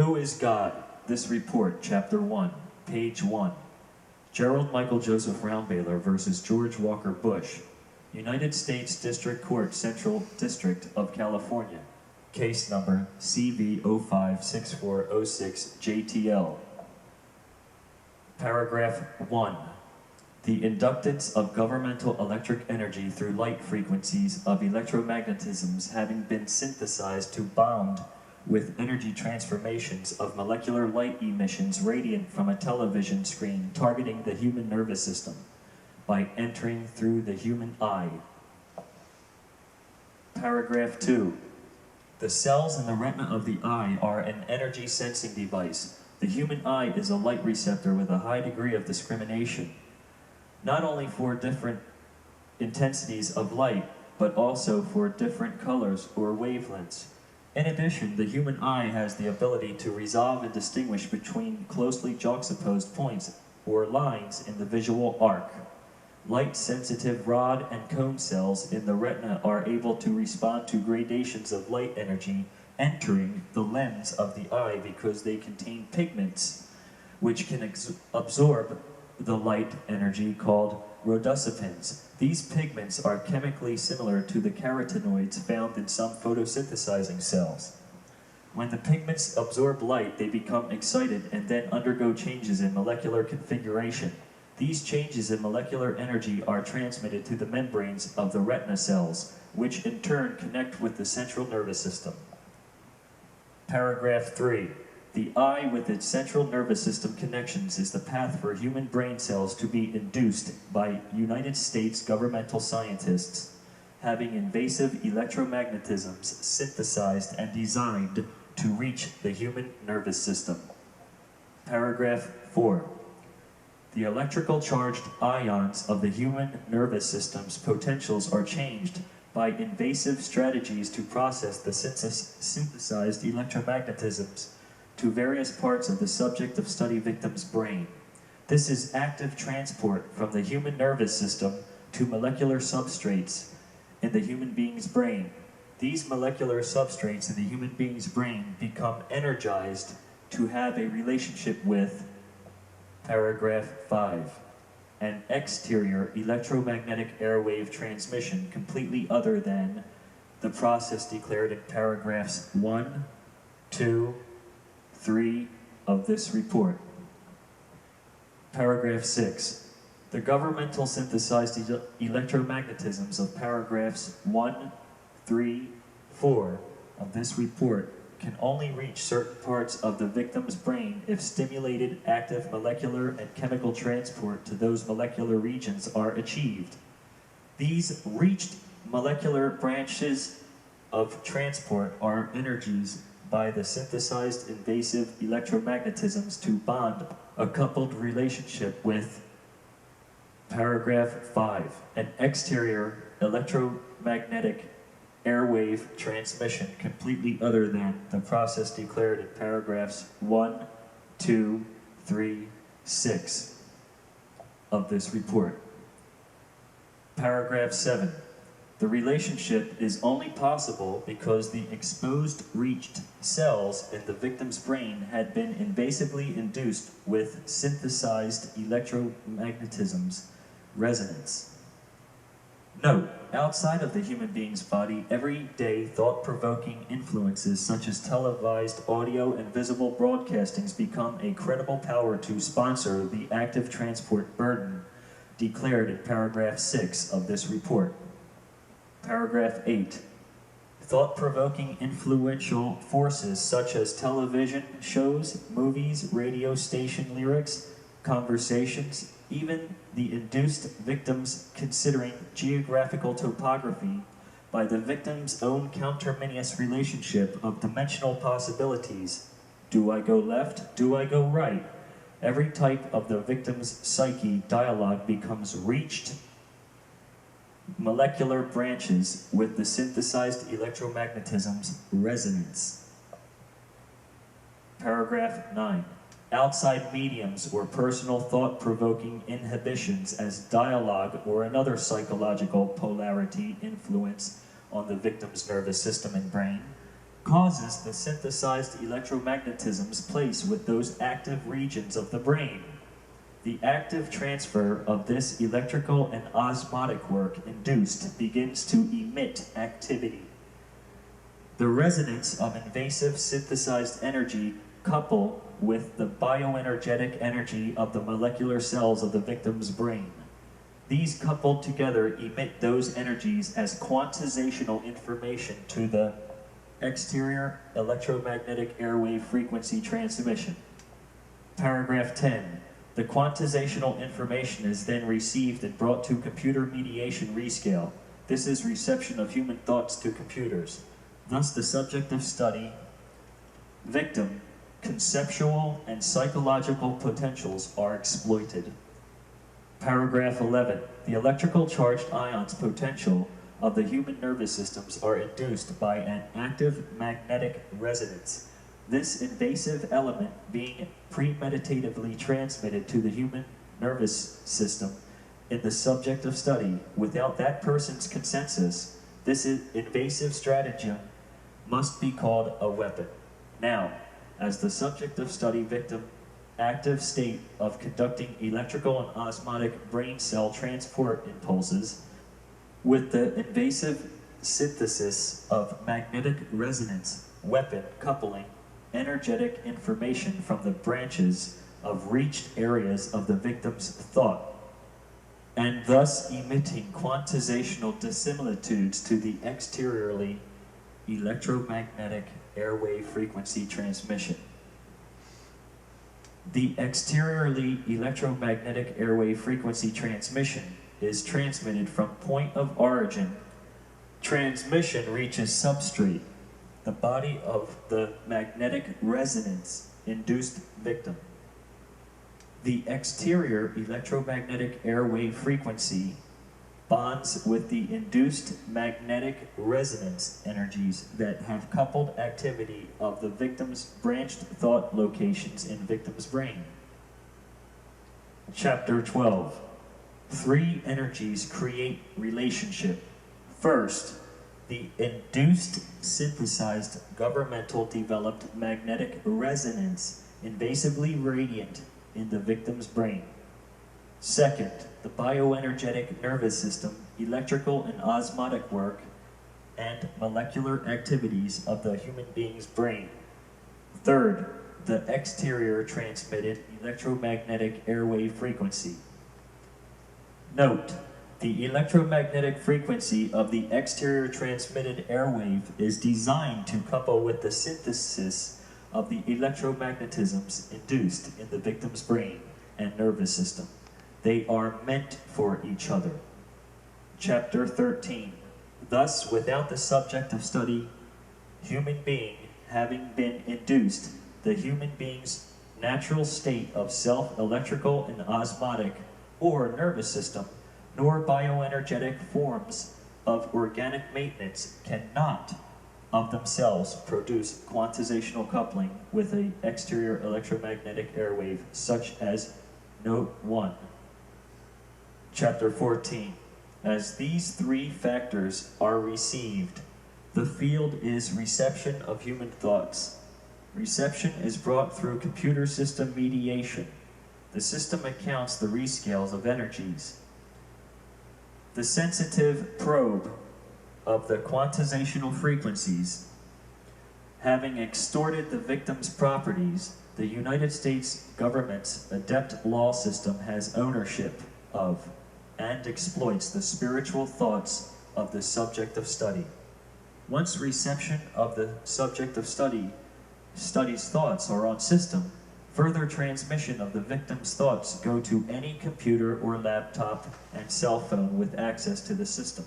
Who is God? This report, Chapter 1, Page 1. Gerald Michael Joseph Rounbehler versus George Walker Bush, United States District Court, Central District of California. Case number CV056406JTL. Paragraph 1. The inductance of governmental electric energy through light frequencies of electromagnetisms having been synthesized to bond with energy transformations of molecular light emissions radiant from a television screen targeting the human nervous system by entering through the human eye. Paragraph 2. The cells in the retina of the eye are an energy sensing device. The human eye is a light receptor with a high degree of discrimination, not only for different intensities of light, but also for different colors or wavelengths. In addition, the human eye has the ability to resolve and distinguish between closely juxtaposed points or lines in the visual arc. Light-sensitive rod and cone cells in the retina are able to respond to gradations of light energy entering the lens of the eye because they contain pigments which can absorb the light energy called rhodopsins. These pigments are chemically similar to the carotenoids found in some photosynthesizing cells. When the pigments absorb light, they become excited and then undergo changes in molecular configuration. These changes in molecular energy are transmitted to the membranes of the retina cells, which in turn connect with the central nervous system. Paragraph 3. The eye with its central nervous system connections is the path for human brain cells to be induced by United States governmental scientists having invasive electromagnetisms synthesized and designed to reach the human nervous system. Paragraph 4. The electrical charged ions of the human nervous system's potentials are changed by invasive strategies to process the synthesized electromagnetisms to various parts of the subject of study victim's brain. This is active transport from the human nervous system to molecular substrates in the human being's brain. These molecular substrates in the human being's brain become energized to have a relationship with, paragraph 5, an exterior electromagnetic airwave transmission completely other than the process declared in paragraphs 1, 2, 3 of this report. Paragraph 6. The governmental synthesized electromagnetisms of paragraphs 1, 3, 4 of this report can only reach certain parts of the victim's brain if stimulated active molecular and chemical transport to those molecular regions are achieved. These reached molecular branches of transport are energies by the synthesized invasive electromagnetisms to bond a coupled relationship with, paragraph 5, an exterior electromagnetic airwave transmission completely other than the process declared in paragraphs 1, 2, 3, 6 of this report. Paragraph 7. The relationship is only possible because the exposed reached cells in the victim's brain had been invasively induced with synthesized electromagnetisms resonance. Note, outside of the human being's body, everyday thought-provoking influences such as televised audio and visible broadcastings become a credible power to sponsor the active transport burden declared in paragraph 6 of this report. Paragraph 8. Thought-provoking influential forces such as television shows, movies, radio station lyrics, conversations, even the induced victims considering geographical topography by the victim's own counterminous relationship of dimensional possibilities. Do I go left? Do I go right? Every type of the victim's psyche dialogue becomes reached molecular branches with the synthesized electromagnetism's resonance. Paragraph 9. Outside mediums or personal thought-provoking inhibitions as dialogue or another psychological polarity influence on the victim's nervous system and brain causes the synthesized electromagnetism's place with those active regions of the brain. The active transfer of this electrical and osmotic work induced begins to emit activity. The resonance of invasive synthesized energy couple with the bioenergetic energy of the molecular cells of the victim's brain. These coupled together emit those energies as quantizational information to the exterior electromagnetic airwave frequency transmission. Paragraph 10. The quantizational information is then received and brought to computer mediation rescale. This is reception of human thoughts to computers. Thus the subject of study, victim, conceptual and psychological potentials are exploited. Paragraph 11. The electrical charged ions potential of the human nervous systems are induced by an active magnetic resonance. This invasive element being premeditatively transmitted to the human nervous system in the subject of study without that person's consensus, this invasive stratagem must be called a weapon. Now, as the subject of study victim active state of conducting electrical and osmotic brain cell transport impulses with the invasive synthesis of magnetic resonance weapon coupling energetic information from the branches of reached areas of the victim's thought, and thus emitting quantizational dissimilitudes to the exteriorly electromagnetic airwave frequency transmission. The exteriorly electromagnetic airwave frequency transmission is transmitted from point of origin. Transmission reaches substrate, the body of the magnetic resonance induced victim. The exterior electromagnetic airwave frequency bonds with the induced magnetic resonance energies that have coupled activity of the victim's branched thought locations in victim's brain. Chapter 12. Three energies create relationship. First, the induced synthesized governmental developed magnetic resonance invasively radiant in the victim's brain. Second, the bioenergetic nervous system, electrical and osmotic work, and molecular activities of the human being's brain. Third, the exterior transmitted electromagnetic airwave frequency. Note, the electromagnetic frequency of the exterior transmitted airwave is designed to couple with the synthesis of the electromagnetisms induced in the victim's brain and nervous system. They are meant for each other. Chapter 13. Thus, without the subject of study, human being having been induced, the human being's natural state of self-electrical and osmotic or nervous system, nor bioenergetic forms of organic maintenance cannot of themselves produce quantizational coupling with an exterior electromagnetic airwave such as Note 1. Chapter 14. As these three factors are received, the field is reception of human thoughts. Reception is brought through computer system mediation. The system accounts the rescales of energies. The sensitive probe of the quantizational frequencies, having extorted the victim's properties, the United States government's adept law system has ownership of and exploits the spiritual thoughts of the subject of study. Once reception of the subject of study's thoughts are on system, further transmission of the victim's thoughts go to any computer or laptop and cell phone with access to the system.